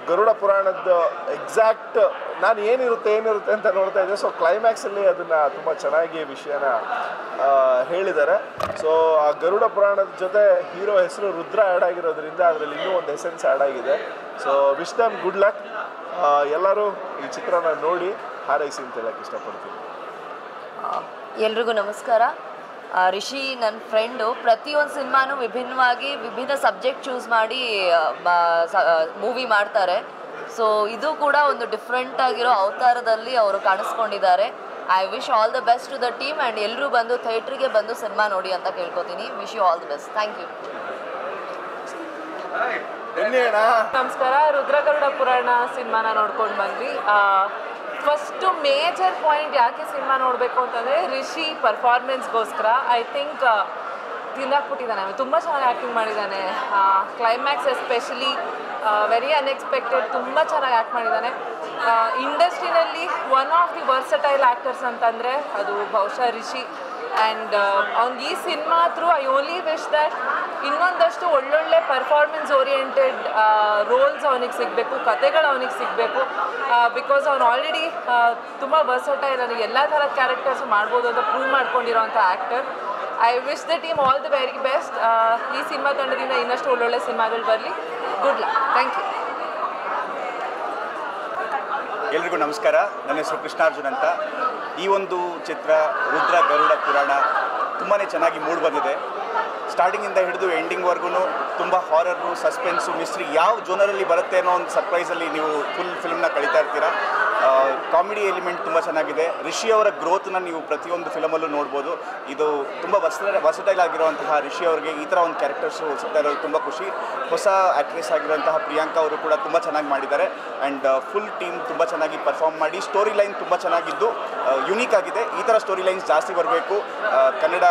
ಗರುಡ ಪುರಾಣದ ಎಕ್ಸಾಕ್ಟ್ ನಾನು ಏನಿರುತ್ತೆ ಅಂತ ನೋಡ್ತಾ ಇದ್ದೆ. ಸೊ ಕ್ಲೈಮ್ಯಾಕ್ಸಲ್ಲಿ ಅದನ್ನು ತುಂಬ ಚೆನ್ನಾಗಿ ವಿಷಯನ ಹೇಳಿದ್ದಾರೆ. ಸೊ ಆ ಗರುಡ ಪುರಾಣದ ಜೊತೆ ಹೀರೋ ಹೆಸರು ರುದ್ರ ಆ್ಯಡ್ ಆಗಿರೋದ್ರಿಂದ ಅದರಲ್ಲಿ ಇನ್ನೂ ಒಂದು ಎಸೆನ್ಸ್ ಆ್ಯಡ್ ಆಗಿದೆ. ಸೊ ವಿಶ್ ದಮ್ ಗುಡ್ ಲಕ್. ಎಲ್ಲರೂ ಈ ಚಿತ್ರನ ನೋಡಿ ಹಾರೈಸಿ ಅಂತ ಹೇಳಕ್ಕೆ ಇಷ್ಟಪಡ್ತೀನಿ. ಎಲ್ರಿಗೂ ನಮಸ್ಕಾರ. ರಿಷಿ ನನ್ನ ಫ್ರೆಂಡು. ಪ್ರತಿಯೊಂದು ಸಿನಿಮಾನು ವಿಭಿನ್ನವಾಗಿ ವಿಭಿನ್ನ ಸಬ್ಜೆಕ್ಟ್ ಚೂಸ್ ಮಾಡಿ ಮೂವಿ ಮಾಡ್ತಾರೆ. ಸೊ ಇದು ಕೂಡ ಒಂದು ಡಿಫ್ರೆಂಟ್ ಆಗಿರೋ ಅವತಾರದಲ್ಲಿ ಅವರು ಕಾಣಿಸ್ಕೊಂಡಿದ್ದಾರೆ. I wish all the best to the team and ಎಲ್ಲರೂ ಬಂದು ಥಿಯೇಟ್ರಿಗೆ ಬಂದು ಸಿನಿಮಾ ನೋಡಿ ಅಂತ ಕೇಳ್ಕೊತೀನಿ. Wish you all the best. Thank you. ನಮಸ್ಕಾರ. ರುದ್ರಗರುಡ ಪುರಾಣ ಸಿನಿಮಾನ ನೋಡ್ಕೊಂಡು ಬಂದ್ವಿ. ಫಸ್ಟು ಮೇಜರ್ ಪಾಯಿಂಟ್ ಯಾಕೆ ಸಿನಿಮಾ ನೋಡಬೇಕು ಅಂತಂದರೆ ರಿಷಿ ಪರ್ಫಾರ್ಮೆನ್ಸ್ಗೋಸ್ಕರ. ಐ ಥಿಂಕ್ ತಿಂದಾಕ್ಬಿಟ್ಟಿದ್ದಾನೆ. ತುಂಬ ಚೆನ್ನಾಗಿ ಆ್ಯಕ್ಟಿಂಗ್ ಮಾಡಿದ್ದಾನೆ. ಕ್ಲೈಮ್ಯಾಕ್ಸ್ ಎಸ್ಪೆಷಲಿ ವೆರಿ ಅನ್ಎಕ್ಸ್ಪೆಕ್ಟೆಡ್, ತುಂಬ ಚೆನ್ನಾಗಿ ಆ್ಯಕ್ಟ್ ಮಾಡಿದ್ದಾನೆ. ಇಂಡಸ್ಟ್ರಿನಲ್ಲಿ one of the versatile actors ಅಂತಂದರೆ ಅದು ಬಹುಶಃ ರಿಷಿ. ಆ್ಯಂಡ್ ಅವ್ನಿಗೆ ಈ cinema through I only wish that ಇನ್ನೊಂದಷ್ಟು ಒಳ್ಳೊಳ್ಳೆ ಪರ್ಫಾರ್ಮೆನ್ಸ್ ಓರಿಯೆಂಟೆಡ್ ರೋಲ್ಸ್ ಅವನಿಗೆ ಸಿಗಬೇಕು, ಕತೆಗಳು ಅವನಿಗೆ ಸಿಗಬೇಕು. ಬಿಕಾಸ್ ಅವ್ನು ಆಲ್ರೆಡಿ ತುಂಬ ವರ್ಸಟೈಲ್, ನನಗೆ ಎಲ್ಲ ಥರದ ಕ್ಯಾರೆಕ್ಟರ್ಸ್ ಮಾಡ್ಬೋದು ಅಂತ ಪ್ರೂವ್ ಮಾಡ್ಕೊಂಡಿರೋಂಥ actor. I wish the team all the very best. ಈ ಸಿನಿಮಾ ತಂಡದಿಂದ ಇನ್ನಷ್ಟು ಒಳ್ಳೊಳ್ಳೆ ಸಿನಿಮಾಗಳು ಬರಲಿ. Good luck. Thank you. ಎಲ್ರಿಗೂ ನಮಸ್ಕಾರ. ನನ್ನ ಹೆಸರು ಕೃಷ್ಣಾರ್ಜುನ್ ಅಂತ. ಈ ಒಂದು ಚಿತ್ರ ರುದ್ರ ಗರುಡ ಪುರಾಣ ತುಂಬಾ ಚೆನ್ನಾಗಿ ಮೂಡ್ ಬಂದಿದೆ. ಸ್ಟಾರ್ಟಿಂಗಿಂದ ಹಿಡಿದು ಎಂಡಿಂಗ್ವರೆಗೂ ತುಂಬ ಹಾರರು, ಸಸ್ಪೆನ್ಸು, ಮಿಸ್ಟ್ರಿ ಯಾವ ಜೋನರಲ್ಲಿ ಬರುತ್ತೆ ಅನ್ನೋ ಒಂದು ಸರ್ಪ್ರೈಸಲ್ಲಿ ನೀವು ಫುಲ್ ಫಿಲ್ಮ್ನ ಕಳೀತಾ ಇರ್ತೀರಾ. ಕಾಮಿಡಿ ಎಲಿಮೆಂಟ್ ತುಂಬ ಚೆನ್ನಾಗಿದೆ. ರಿಷಿ ಅವರ ಗ್ರೋತ್ನ ನೀವು ಪ್ರತಿಯೊಂದು ಫಿಲಮಲ್ಲೂ ನೋಡ್ಬೋದು. ಇದು ತುಂಬ ವರ್ಸಟೈಲ್ ಆಗಿರುವಂತಹ ರಿಷಿ ಅವರಿಗೆ ಈ ಥರ ಒಂದು ಕ್ಯಾರೆಕ್ಟರ್ಸು ಸಿಗ್ತಾ ಇರೋದು ತುಂಬ ಖುಷಿ. ಹೊಸ ಆ್ಯಕ್ಟ್ರೆಸ್ ಆಗಿರುವಂತಹ ಪ್ರಿಯಾಂಕಾ ಅವರು ಕೂಡ ತುಂಬ ಚೆನ್ನಾಗಿ ಮಾಡಿದ್ದಾರೆ. ಆ್ಯಂಡ್ ಫುಲ್ ಟೀಮ್ ತುಂಬ ಚೆನ್ನಾಗಿ ಪರ್ಫಾರ್ಮ್ ಮಾಡಿ ಸ್ಟೋರಿ ಲೈನ್ ತುಂಬ ಚೆನ್ನಾಗಿದ್ದು ಯುನೀಕ್ ಆಗಿದೆ. ಈ ಥರ ಸ್ಟೋರಿ ಲೈನ್ಸ್ ಜಾಸ್ತಿ ಬರಬೇಕು. ಕನ್ನಡ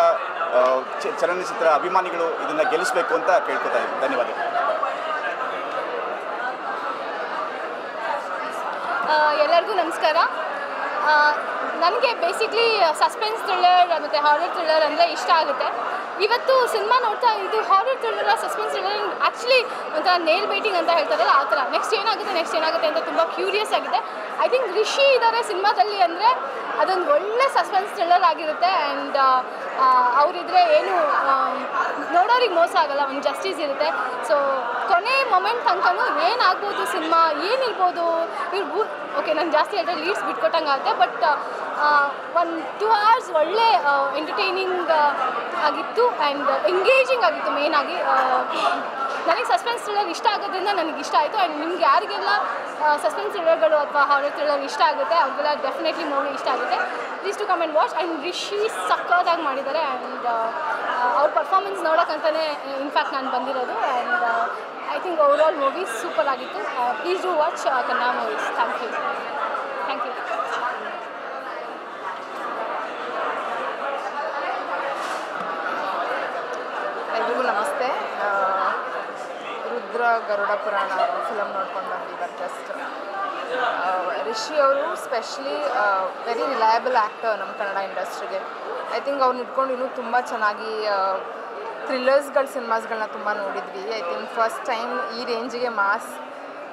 ಚಲನಚಿತ್ರ ಅಭಿಮಾನಿಗಳು ಇದನ್ನು ಗೆಲ್ಲಿಸಬೇಕು ಅಂತ ಕೇಳ್ಕೊತಾ ಇದ್ದೀನಿ. ಧನ್ಯವಾದ. ಎಲ್ಲರಿಗೂ ನಮಸ್ಕಾರ. ನನಗೆ ಬೇಸಿಕ್ಲಿ ಸಸ್ಪೆನ್ಸ್ ಥ್ರಿಲ್ಲರ್ ಮತ್ತು ಹಾರರ್ ಥ್ರಿಲ್ಲರ್ ಅಂದರೆ ಇಷ್ಟ ಆಗುತ್ತೆ. ಇವತ್ತು ಸಿನಿಮಾ ನೋಡ್ತಾ ಇದು horror thriller, suspense thriller, actually ಒಂಥರ ನೇಲ್ ಬೈಟಿಂಗ್ ಅಂತ ಹೇಳ್ತಾರಲ್ಲ ಆ ಥರ. ನೆಕ್ಸ್ಟ್ ಏನಾಗುತ್ತೆ ಅಂತ ತುಂಬ ಕ್ಯೂರಿಯಸ್ ಆಗಿದೆ. ಐ ಥಿಂಕ್ ರಿಷಿ ಇದ್ದಾರೆ ಸಿನಿಮಾದಲ್ಲಿ ಅಂದರೆ ಅದೊಂದು ಒಳ್ಳೆ ಸಸ್ಪೆನ್ಸ್ ಥ್ರಿಲ್ಲರ್ ಆಗಿರುತ್ತೆ. ಆ್ಯಂಡ್ ಅವರಿದ್ರೆ ಏನು ನೋಡೋರಿಗೆ ಮೋಸ ಆಗಲ್ಲ, ಒಂದು ಜಸ್ಟಿಸ್ ಇರುತ್ತೆ. ಸೊ ಕೊನೆ ಮೊಮೆಂಟ್ ತನಕನೂ ಏನಾಗ್ಬೋದು ಸಿನಿಮಾ, ಏನಿರ್ಬೋದು ಇವ್ರು ಓಕೆ ನಾನು ಜಾಸ್ತಿ ಹೇಳಿದ್ರೆ ಲೀಡ್ಸ್ ಬಿಟ್ಕೊಟ್ಟಂಗೆ ಆಗುತ್ತೆ. ಬಟ್ 1-2 hours ಒಳ್ಳೆ ಎಂಟರ್ಟೈನಿಂಗ್ ಆಗಿತ್ತು ಆ್ಯಂಡ್ ಎಂಗೇಜಿಂಗ್ ಆಗಿತ್ತು. ಮೇಯ್ನಾಗಿ ನನಗೆ ಸಸ್ಪೆನ್ಸ್ ಥ್ರಿಲ್ಲರ್ ಇಷ್ಟ ಆಗೋದ್ರಿಂದ ನನಗೆ ಇಷ್ಟ ಆಯಿತು. ಆ್ಯಂಡ್ ನಿಮ್ಗೆ ಯಾರಿಗೆಲ್ಲ ಸಸ್ಪೆನ್ಸ್ ಥ್ರಿಲ್ಲರ್ಗಳು ಅಥವಾ ಹಾರರ್ ಥ್ರಿಲ್ಲರ್ ಇಷ್ಟ ಆಗುತ್ತೆ ಅವ್ರಿಗೆಲ್ಲ ಡೆಫಿನೆಟ್ಲಿ ಮೂವಿ ಇಷ್ಟ ಆಗುತ್ತೆ. Please to come and watch. And Rishi ಸಕ್ಕತ್ತಾಗಿ ಮಾಡಿದ್ದಾರೆ. ಆ್ಯಂಡ್ ಅವ್ರ ಪರ್ಫಾರ್ಮೆನ್ಸ್ ನೋಡೋಕ್ಕಂತಲೇ ಇನ್ಫ್ಯಾಕ್ಟ್ ನಾನು ಬಂದಿರೋದು. And I think overall movie super ಆಗಿತ್ತು. Please do watch Kannada movies. Thank you. Thank you. ಎಲ್ರಿಗೂ ನಮಸ್ತೆ. ಗರುಡ ಪುರಾಣ ಫಿಲಮ್ ನೋಡ್ಕೊಂಡು ಬಂದು ಇವಾಗ ಜಸ್ಟ್ ರಿಷಿ ಅವರು ಸ್ಪೆಷಲಿ ವೆರಿ ರಿಲಯಬಲ್ ಆ್ಯಕ್ಟರ್ ನಮ್ಮ ಕನ್ನಡ ಇಂಡಸ್ಟ್ರಿಗೆ. ಐ ಥಿಂಕ್ ಅವ್ರನ್ನ ಇಟ್ಕೊಂಡು ಇನ್ನೂ ತುಂಬ ಚೆನ್ನಾಗಿ ಥ್ರಿಲ್ಲರ್ಸ್ಗಳ ಸಿನಿಮಾಸ್ಗಳನ್ನ ತುಂಬ ನೋಡಿದ್ವಿ. ಐ ಥಿಂಕ್ ಫಸ್ಟ್ ಟೈಮ್ ಈ ರೇಂಜಿಗೆ ಮಾಸ್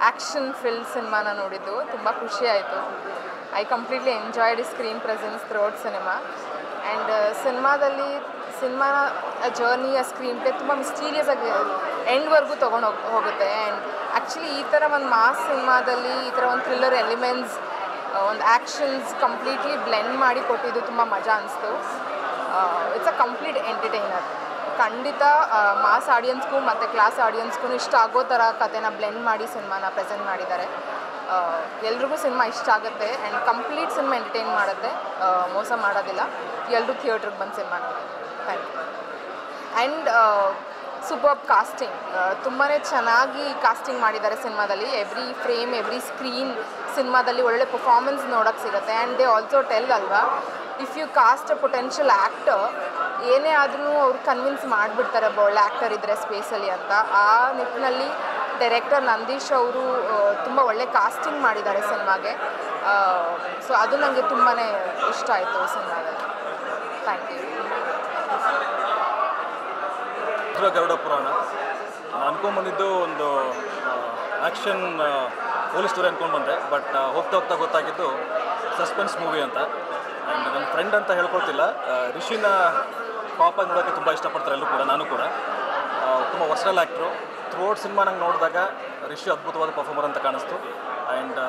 ಆ್ಯಕ್ಷನ್ ಫಿಲ್ಡ್ ಸಿನಿಮಾನ ನೋಡಿದ್ದು ತುಂಬ ಖುಷಿ ಆಯಿತು. I completely enjoyed screen presence throughout cinema. And ಸಿನಿಮಾನ ಜರ್ನಿ ಆ ಸ್ಕ್ರೀನ್ ಪ್ಲೇ ತುಂಬ ಮಿಸ್ಟೀರಿಯಸ್ ಆಗಿ ಎಂಡ್ವರೆಗೂ ತೊಗೊಂಡು ಹೋಗುತ್ತೆ. ಆ್ಯಂಡ್ ಆ್ಯಕ್ಚುಲಿ ಈ ಥರ ಒಂದು ಮಾಸ್ ಸಿನಿಮಾದಲ್ಲಿ ಈ ಥರ ಒಂದು ಥ್ರಿಲ್ಲರ್ ಎಲಿಮೆಂಟ್ಸ್ ಒಂದು ಆ್ಯಕ್ಷನ್ಸ್ ಕಂಪ್ಲೀಟ್ಲಿ ಬ್ಲೆಂಡ್ ಮಾಡಿ ಕೊಟ್ಟಿದ್ದು ತುಂಬ ಮಜಾ ಅನಿಸ್ತು. It's a complete entertainer. ಖಂಡಿತ ಮಾಸ್ ಆಡಿಯನ್ಸ್ಗೂ ಮತ್ತು ಕ್ಲಾಸ್ ಆಡಿಯನ್ಸ್ಗೂ ಇಷ್ಟ ಆಗೋ ಥರ ಕಥೆನ ಬ್ಲೆಂಡ್ ಮಾಡಿ ಸಿನಿಮಾನ ಪ್ರೆಸೆಂಟ್ ಮಾಡಿದ್ದಾರೆ. ಎಲ್ರಿಗೂ ಸಿನಿಮಾ ಇಷ್ಟ ಆಗುತ್ತೆ ಆ್ಯಂಡ್ ಕಂಪ್ಲೀಟ್ ಸಿನಿಮಾ ಎಂಟರ್ಟೈನ್ ಮಾಡುತ್ತೆ, ಮೋಸ ಮಾಡೋದಿಲ್ಲ. ಎಲ್ಲರೂ ಥಿಯೇಟ್ರಿಗೆ ಬಂದು ಸಿನಿಮಾ ನೋಡಿ. Thank you. And superb casting, ತುಂಬಾ ಚೆನ್ನಾಗಿ ಕಾಸ್ಟಿಂಗ್ ಮಾಡಿದ್ದಾರೆ ಸಿನಿಮಾದಲ್ಲಿ. ಎವ್ರಿ ಫ್ರೇಮ್ ಎವ್ರಿ ಸ್ಕ್ರೀನ್ ಸಿನಿಮಾದಲ್ಲಿ ಒಳ್ಳೆ ಪರ್ಫಾರ್ಮೆನ್ಸ್ ನೋಡೋಕ್ಕೆ ಸಿಗುತ್ತೆ. ಆ್ಯಂಡ್ ದೇ ಆಲ್ಸೋ ಟೆಲ್ ಅಲ್ವಾ, if you cast a potential actor ಏನೇ ಆದ್ರೂ ಅವ್ರು ಕನ್ವಿನ್ಸ್ ಮಾಡಿಬಿಡ್ತಾರೆ ಒಳ್ಳೆ ಆ್ಯಕ್ಟರ್ ಇದ್ದರೆ ಸ್ಪೇಸಲ್ಲಿ ಅಂತ. ಆ ನಿಟ್ಟಿನಲ್ಲಿ ಡೈರೆಕ್ಟರ್ ನಂದೀಶ್ ಅವರು ತುಂಬ ಒಳ್ಳೆ ಕಾಸ್ಟಿಂಗ್ ಮಾಡಿದ್ದಾರೆ ಸಿನಿಮಾಗೆ. ಸೊ ಅದು ನನಗೆ ತುಂಬಾ ಇಷ್ಟ ಆಯಿತು ಸಿನಿಮಾದಲ್ಲಿ. Thank you. ಗರುಡ ಪುರಾಣ ನಾನು ಅನ್ಕೊಂಡ್ಬಂದಿದ್ದು ಒಂದು ಆ್ಯಕ್ಷನ್ ಪೊಲೀಸ್ ಸ್ಟೋರಿ ಅಂದ್ಕೊಂಡು ಬಂದೆ. ಬಟ್ ಹೋಗ್ತಾ ಗೊತ್ತಾಗಿದ್ದು ಸಸ್ಪೆನ್ಸ್ ಮೂವಿ ಅಂತ. ಆ್ಯಂಡ್ ನನ್ನ ಫ್ರೆಂಡ್ ಅಂತ ಹೇಳ್ಕೊಳ್ತಿಲ್ಲ, ರಿಷಿನ ಪಾಪಾಗಿ ನೋಡೋಕ್ಕೆ ತುಂಬ ಇಷ್ಟಪಡ್ತಾರೆ ಎಲ್ಲರೂ ಕೂಡ, ನಾನು ಕೂಡ. ತುಂಬ ವರ್ಸಟೈಲ್ ಆ್ಯಕ್ಟ್ರು. ಥ್ರೂಔಟ್ ಸಿನಿಮಾ ನಂಗೆ ನೋಡಿದಾಗ ರಿಷಿ ಅದ್ಭುತವಾದ ಪರ್ಫಾರ್ಮರ್ ಅಂತ ಕಾಣಿಸ್ತು. ಆ್ಯಂಡ್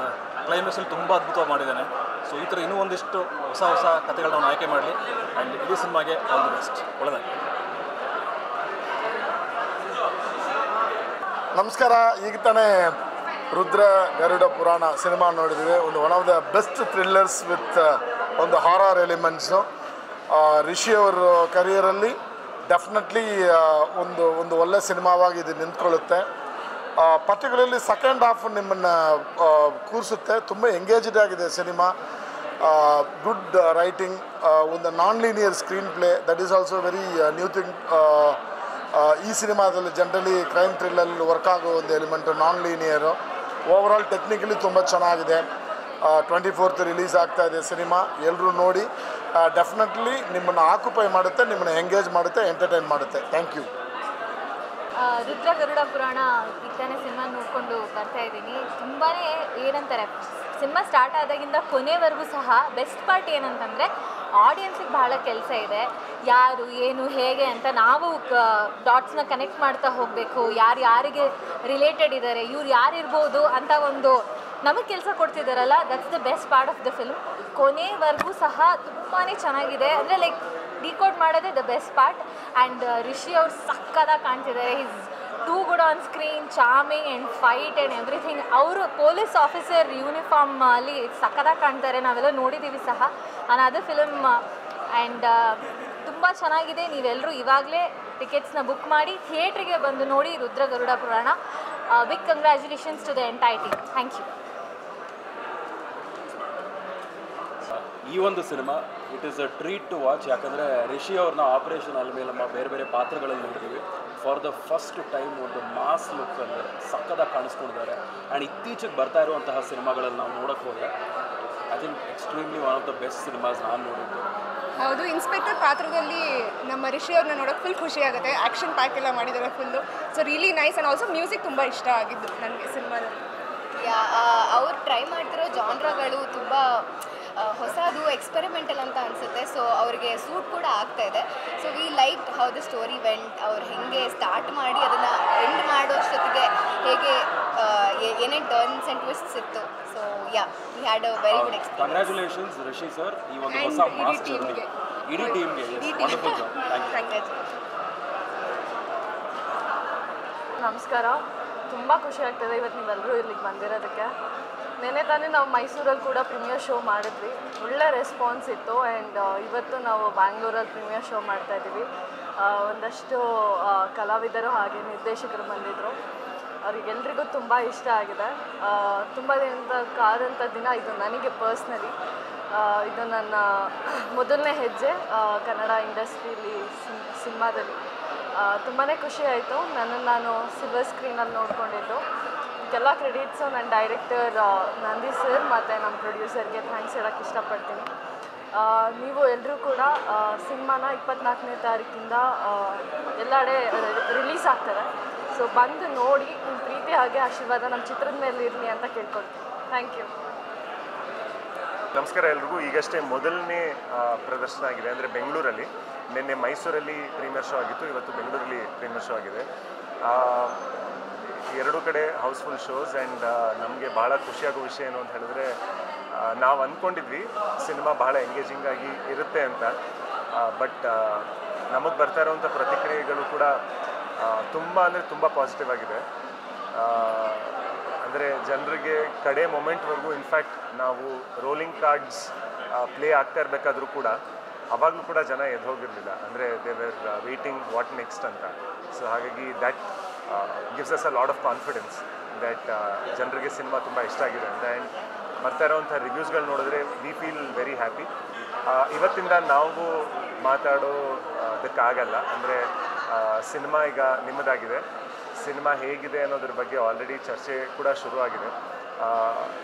ಕ್ಲೈಮ್ಯಾಕ್ಸಲ್ಲಿ ತುಂಬ ಅದ್ಭುತವಾಗಿ ಮಾಡಿದ್ದಾನೆ. ಸೊ ಈ ಥರ ಇನ್ನೂ ಒಂದಿಷ್ಟು ಹೊಸ ಕಥೆಗಳನ್ನ ನಾವು ಆಯ್ಕೆ ಮಾಡಲಿ. ಆ್ಯಂಡ್ ಇಡೀ ಸಿನಿಮಾಗೆ ಆಲ್ ದಿ ಬೆಸ್ಟ್. ಒಳ್ಳೆಯದಾಗಿ. ನಮಸ್ಕಾರ. ಈಗ ತಾನೇ ರುದ್ರ ಗರುಡ ಪುರಾಣ ಸಿನಿಮಾ ನೋಡಿದ್ವಿ. One of the best thrillers with ಒಂದು ಹಾರರ್ ಎಲಿಮೆಂಟ್ಸು. ರಿಷಿ ಅವರ ಕರಿಯರಲ್ಲಿ ಡೆಫಿನೆಟ್ಲಿ ಒಂದು ಒಳ್ಳೆ ಸಿನಿಮಾವಾಗಿ ಇದು ನಿಂತ್ಕೊಳ್ಳುತ್ತೆ. ಪರ್ಟಿಕ್ಯುಲರ್ಲಿ ಸೆಕೆಂಡ್ ಹಾಫ್ ನಿಮ್ಮನ್ನು ಕೂರಿಸುತ್ತೆ. ತುಂಬ ಎಂಗೇಜ್ಡ್ ಆಗಿದೆ ಸಿನಿಮಾ. ಗುಡ್ ರೈಟಿಂಗ್, ಒಂದು non linear screen play, that is also very new thing. ಈ ಸಿನಿಮಾದಲ್ಲಿ ಜನರಲಿ ಕ್ರೈಮ್ ಥ್ರಿಲ್ಲಲ್ಲಿ ವರ್ಕ್ ಆಗೋ ಒಂದು ಎಲಿಮೆಂಟು ನಾನ್ ಲೀನಿಯರು. ಓವರಾಲ್ ಟೆಕ್ನಿಕಲಿ ತುಂಬ ಚೆನ್ನಾಗಿದೆ. 24th ರಿಲೀಸ್ ಆಗ್ತಾಯಿದೆ ಸಿನಿಮಾ. ಎಲ್ಲರೂ ನೋಡಿ. ಡೆಫಿನೆಟ್ಲಿ ನಿಮ್ಮನ್ನು ಆಕ್ಯುಪೈ ಮಾಡುತ್ತೆ, ನಿಮ್ಮನ್ನು ಎಂಗೇಜ್ ಮಾಡುತ್ತೆ, ಎಂಟರ್ಟೈನ್ ಮಾಡುತ್ತೆ. Thank you. ರುದ್ರ ಗರುಡ ಪುರಾಣ ಈಗ ತಾನೇ ಸಿನಿಮಾ ನೋಡಿಕೊಂಡು ಬರ್ತಾ ಇದ್ದೀನಿ. ತುಂಬಾ ಏನಂತಾರೆ, ಸಿನಿಮಾ ಸ್ಟಾರ್ಟ್ ಆದಾಗಿಂದ ಕೊನೆವರೆಗೂ ಸಹ ಬೆಸ್ಟ್ ಪಾರ್ಟ್ ಏನಂತಂದರೆ ಆಡಿಯನ್ಸಿಗೆ ಬಹಳ ಕೆಲಸ ಇದೆ. ಯಾರು ಏನು ಹೇಗೆ ಅಂತ ನಾವು ಡಾಟ್ಸ್ನ ಕನೆಕ್ಟ್ ಮಾಡ್ತಾ ಹೋಗಬೇಕು. ಯಾರಿಗೆ ರಿಲೇಟೆಡ್ ಇದ್ದಾರೆ, ಇವ್ರು ಯಾರಿರ್ಬೋದು ಅಂತ ಒಂದು ನಮಗೆ ಕೆಲಸ ಕೊಡ್ತಿದ್ದಾರಲ್ಲ, that's the best part of the film. ಕೊನೆವರೆಗೂ ಸಹ ತುಂಬಾ ಚೆನ್ನಾಗಿದೆ. ಅಂದರೆ ಲೈಕ್ ಡಿಕೋಡ್ ಮಾಡೋದೇ the best part. And Rishi ಅವ್ರು ಸಕ್ಕದಾಗಿ ಕಾಣ್ತಿದ್ದಾರೆ. Is too good on screen, charming and fight and everything. ಅವರು ಪೊಲೀಸ್ ಆಫೀಸರ್ ಯೂನಿಫಾರ್ಮ್ ಅಲ್ಲಿ ಸಕ್ಕದಾಗಿ ಕಾಣ್ತಾರೆ. ನಾವೆಲ್ಲ ನೋಡಿದ್ದೀವಿ ಸಹ ಅದು ಫಿಲಮ್. ಆ್ಯಂಡ್ ತುಂಬ ಚೆನ್ನಾಗಿದೆ. ನೀವೆಲ್ಲರೂ ಇವಾಗಲೇ ಟಿಕೆಟ್ಸ್ನ ಬುಕ್ ಮಾಡಿ ಥಿಯೇಟ್ರಿಗೆ ಬಂದು ನೋಡಿ Rudra Garuda Purana. Big congratulations to the entire team. Thank you. ಈ ಒಂದು cinema it is a treat to watch. ಯಾಕಂದರೆ ರಿಷಿ ಅವ್ರನ್ನ ಆಪರೇಷನ್ ಅಲ್ಮೇಲಮ್ಮ ಬೇರೆ ಪಾತ್ರಗಳಲ್ಲಿ ನೋಡಿದ್ದೀವಿ. ಫಾರ್ ದ ಫಸ್ಟ್ ಟೈಮ್ ಒಂದು ಮಾಸ್ ಲುಕ್ಕಲ್ಲಿ ಸಕ್ಕದಾಗಿ ಕಾಣಿಸ್ಕೊಂಡಿದ್ದಾರೆ. ಆ್ಯಂಡ್ ಇತ್ತೀಚೆಗೆ ಬರ್ತಾ ಇರುವಂತಹ ಸಿನಿಮಾಗಳಲ್ಲಿ ನಾವು ನೋಡೋಕ್ಕೆ ಹೋದರೆ I think extremely one of the best cinemas ನಾನು ನೋಡಿದ್ದು. ಹೌದು, ಇನ್ಸ್ಪೆಕ್ಟರ್ ಪಾತ್ರದಲ್ಲಿ ನಮ್ಮ ರಿಷಿ ಅವ್ರನ್ನ ನೋಡೋಕೆ ಫುಲ್ ಖುಷಿ ಆಗುತ್ತೆ. ಆ್ಯಕ್ಷನ್ ಪ್ಯಾಕ್ ಎಲ್ಲ ಮಾಡಿದ್ದಾರೆ full. So really nice. And also music ತುಂಬ ಇಷ್ಟ ಆಗಿದ್ದು ನನಗೆ ಸಿನಿಮಾದಲ್ಲಿ. ಅವ್ರು ಟ್ರೈ ಮಾಡ್ತಿರೋ ಜಾನ್ರಾಗಳು ತುಂಬ ಹೊಸದು, ಎಕ್ಸ್ಪೆರಿಮೆಂಟಲ್ ಅಂತ ಅನಿಸುತ್ತೆ. ಸೊ ಅವ್ರಿಗೆ ಸೂಟ್ ಕೂಡ ಆಗ್ತಾ ಇದೆ. So we like how the story went. ಅವ್ರು ಹೇಗೆ ಸ್ಟಾರ್ಟ್ ಮಾಡಿ ಅದನ್ನು ಎಂಡ್ ಮಾಡೋಷ್ಟೊತ್ತಿಗೆ ಹೇಗೆ ಏನೇನು ಟರ್ನ್ಸ್ ಆ್ಯಂಡ್ ಟ್ವಿಸ್ಟ್ಸ್ ಇತ್ತು. So we had a very good experience. Congratulations Rishi sir, ಈ ಒಂದು ಹೊಸ ಮಾಸ್ ಜರ್ನಿ ಇಡೀ ಟೀಮ್ಗೆ. Wonderful job. Thank you. ನಮಸ್ಕಾರ. ತುಂಬ ಖುಷಿ ಆಗ್ತದೆ ಇವತ್ತು ನೀವೆಲ್ಲರೂ ಇಲ್ಲಿಗೆ ಬಂದಿರೋದಕ್ಕೆ. ನೆನ್ನೆ ತಾನೇ ನಾವು ಮೈಸೂರಲ್ಲಿ ಕೂಡ ಪ್ರೀಮಿಯರ್ ಶೋ ಮಾಡಿದ್ವಿ. ಒಳ್ಳೆ ರೆಸ್ಪಾನ್ಸ್ ಇತ್ತು. ಆ್ಯಂಡ್ ಇವತ್ತು ನಾವು ಬ್ಯಾಂಗ್ಳೂರಲ್ಲಿ ಪ್ರೀಮಿಯರ್ ಶೋ ಮಾಡ್ತಾಯಿದ್ದೀವಿ. ಒಂದಷ್ಟು ಕಲಾವಿದರು ಹಾಗೆ ನಿರ್ದೇಶಕರು ಬಂದಿದ್ದರು. ಅವರಿಗೆಲ್ರಿಗೂ ತುಂಬ ಇಷ್ಟ ಆಗಿದೆ. ತುಂಬ ದಿನದ ಕಾದಂಥ ದಿನ ಇದು ನನಗೆ ಪರ್ಸ್ನಲಿ. ಇದು ನನ್ನ ಮೊದಲನೇ ಹೆಜ್ಜೆ ಕನ್ನಡ ಇಂಡಸ್ಟ್ರಿಯಲ್ಲಿ ಸಿನಿಮಾದಲ್ಲಿ. ತುಂಬಾ ಖುಷಿ ಆಯಿತು. ನಾನು ಸಿಲ್ವರ್ ಸ್ಕ್ರೀನಲ್ಲಿ ನೋಡ್ಕೊಂಡಿದ್ದು. ಎಲ್ಲ ಕ್ರೆಡಿಟ್ಸು ನನ್ನ ಡೈರೆಕ್ಟರ್ ನಂದಿ ಸರ್ ಮತ್ತು ನಮ್ಮ ಪ್ರೊಡ್ಯೂಸರ್ಗೆ ಥ್ಯಾಂಕ್ಸ್ ಹೇಳೋಕ್ಕೆ ಇಷ್ಟಪಡ್ತೀನಿ. ನೀವು ಎಲ್ಲರೂ ಕೂಡ ಸಿನಿಮಾನ 24ನೇ ತಾರೀಕಿಂದ ಎಲ್ಲೆಡೆ ರಿಲೀಸ್ ಆಗ್ತದೆ. ಸೊ ಬಂದು ನೋಡಿ ನಿಮ್ಮ ಪ್ರೀತಿ ಹಾಗೆ ಆಶೀರ್ವಾದ ನಮ್ಮ ಚಿತ್ರದ ಮೇಲೆ ಇರಲಿ ಅಂತ ಕೇಳ್ಕೊಳ್ತೀನಿ. Thank you. ನಮಸ್ಕಾರ ಎಲ್ರಿಗೂ. ಈಗಷ್ಟೇ ಮೊದಲನೇ ಪ್ರದರ್ಶನ ಆಗಿದೆ ಅಂದರೆ ಬೆಂಗಳೂರಲ್ಲಿ. ನಿನ್ನೆ ಮೈಸೂರಲ್ಲಿ ಪ್ರೀಮಿಯರ್ ಶೋ ಆಗಿತ್ತು, ಇವತ್ತು ಬೆಂಗಳೂರಲ್ಲಿ ಪ್ರೀಮಿಯರ್ ಶೋ ಆಗಿದೆ. ಎರಡೂ ಕಡೆ ಹೌಸ್ಫುಲ್ ಶೋಸ್ ಆ್ಯಂಡ್ ನಮಗೆ ಭಾಳ ಖುಷಿಯಾಗೋ ವಿಷಯ ಏನು ಅಂತ ಹೇಳಿದ್ರೆ, ನಾವು ಅಂದ್ಕೊಂಡಿದ್ವಿ ಸಿನಿಮಾ ಭಾಳ ಎಂಗೇಜಿಂಗ್ ಆಗಿ ಇರುತ್ತೆ ಅಂತ, ಬಟ್ ನಮಗೆ ಬರ್ತಾ ಇರೋವಂಥ ಪ್ರತಿಕ್ರಿಯೆಗಳು ಕೂಡ ತುಂಬ ಅಂದರೆ ತುಂಬ ಪಾಸಿಟಿವ್ ಆಗಿದೆ. ಅಂದರೆ ಜನರಿಗೆ ಕಡೆ ಮೊಮೆಂಟ್ವರೆಗೂ ಇನ್ಫ್ಯಾಕ್ಟ್ ನಾವು ರೋಲಿಂಗ್ ಕಾರ್ಡ್ಸ್ ಪ್ಲೇ ಆಗ್ತಾ ಇರಬೇಕಾದ್ರೂ ಕೂಡ ಅವಾಗಲೂ ಕೂಡ ಜನ ಎದ್ದು ಹೋಗಿರಲಿಲ್ಲ. ಅಂದರೆ they were waiting what next ಅಂತ. ಸೊ ಹಾಗಾಗಿ that gives us a lot of confidence that ಜನರಿಗೆ ಸಿನಿಮಾ ತುಂಬ ಇಷ್ಟ ಆಗಿದೆ ಅಂತ. ಆ್ಯಂಡ್ ಬರ್ತಾ ಇರೋವಂಥ ರಿವ್ಯೂಸ್ಗಳು ನೋಡಿದ್ರೆ ವಿ ಫೀಲ್ ವೆರಿ ಹ್ಯಾಪಿ. ಇವತ್ತಿಂದ ನಾವು ಮಾತಾಡೋದಕ್ಕಾಗಲ್ಲ, ಅಂದರೆ ಸಿನಿಮಾ ಈಗ ನಿಮ್ಮದಾಗಿದೆ. ಸಿನಿಮಾ ಹೇಗಿದೆ ಅನ್ನೋದ್ರ ಬಗ್ಗೆ ಆಲ್ರೆಡಿ ಚರ್ಚೆ ಕೂಡ ಶುರುವಾಗಿದೆ.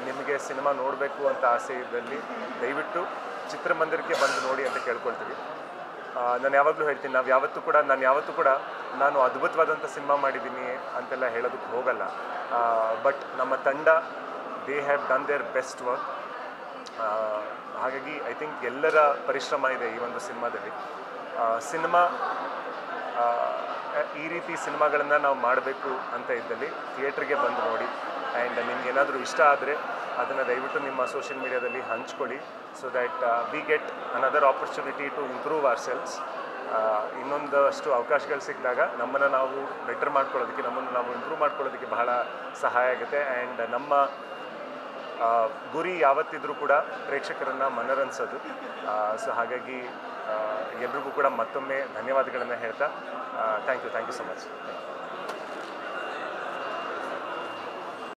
ನಿಮಗೆ ಸಿನಿಮಾ ನೋಡಬೇಕು ಅಂತ ಆಸೆ ಇದ್ದಲ್ಲಿ ದಯವಿಟ್ಟು ಚಿತ್ರಮಂದಿರಕ್ಕೆ ಬಂದು ನೋಡಿ ಅಂತ ಕೇಳ್ಕೊಳ್ತೀವಿ. ನಾನು ಯಾವಾಗಲೂ ಹೇಳ್ತೀನಿ, ನಾನು ಯಾವತ್ತೂ ಕೂಡ ನಾನು ಅದ್ಭುತವಾದಂಥ ಸಿನಿಮಾ ಮಾಡಿದ್ದೀನಿ ಅಂತೆಲ್ಲ ಹೇಳೋದಕ್ಕೆ ಹೋಗಲ್ಲ. ಬಟ್ ನಮ್ಮ ತಂಡ they have done there best work. ಹಾಗಾಗಿ ಐ ಥಿಂಕ್ ಎಲ್ಲರ ಪರಿಶ್ರಮ ಇದೆ ಈ ಒಂದು ಸಿನಿಮಾದಲ್ಲಿ. ಸಿನಿಮಾ ಈ ರೀತಿ ಸಿನಿಮಾಗಳನ್ನು ನಾವು ಮಾಡಬೇಕು ಅಂತ ಇದ್ದಲ್ಲಿ ಥಿಯೇಟ್ರಿಗೆ ಬಂದು ನೋಡಿ. ಆ್ಯಂಡ್ ನಿಮ್ಗೆ ಏನಾದರೂ ಇಷ್ಟ ಆದರೆ ಅದನ್ನು ದಯವಿಟ್ಟು ನಿಮ್ಮ ಸೋಷಿಯಲ್ ಮೀಡಿಯಾದಲ್ಲಿ ಹಂಚ್ಕೊಳ್ಳಿ, so that we get another opportunity to improve ourselves. ಇನ್ನೊಂದಷ್ಟು ಅವಕಾಶಗಳು ಸಿಕ್ಕಿದಾಗ ನಮ್ಮನ್ನು ನಾವು ಬೆಟರ್ ಮಾಡ್ಕೊಳ್ಳೋದಕ್ಕೆ, ನಮ್ಮನ್ನು ನಾವು ಇಂಪ್ರೂವ್ ಮಾಡ್ಕೊಳ್ಳೋದಕ್ಕೆ ಬಹಳ ಸಹಾಯ ಆಗುತ್ತೆ. ಆ್ಯಂಡ್ ನಮ್ಮ ಗುರಿ ಯಾವತ್ತಿದ್ರೂ ಕೂಡ ಪ್ರೇಕ್ಷಕರನ್ನು ಮನರಂಜಿಸೋದು. ಸೊ ಹಾಗಾಗಿ ಎಲ್ರಿಗೂ ಕೂಡ ಮತ್ತೊಮ್ಮೆ ಧನ್ಯವಾದಗಳನ್ನು ಹೇಳ್ತಾ ಥ್ಯಾಂಕ್ ಯು ಸೊ ಮಚ್.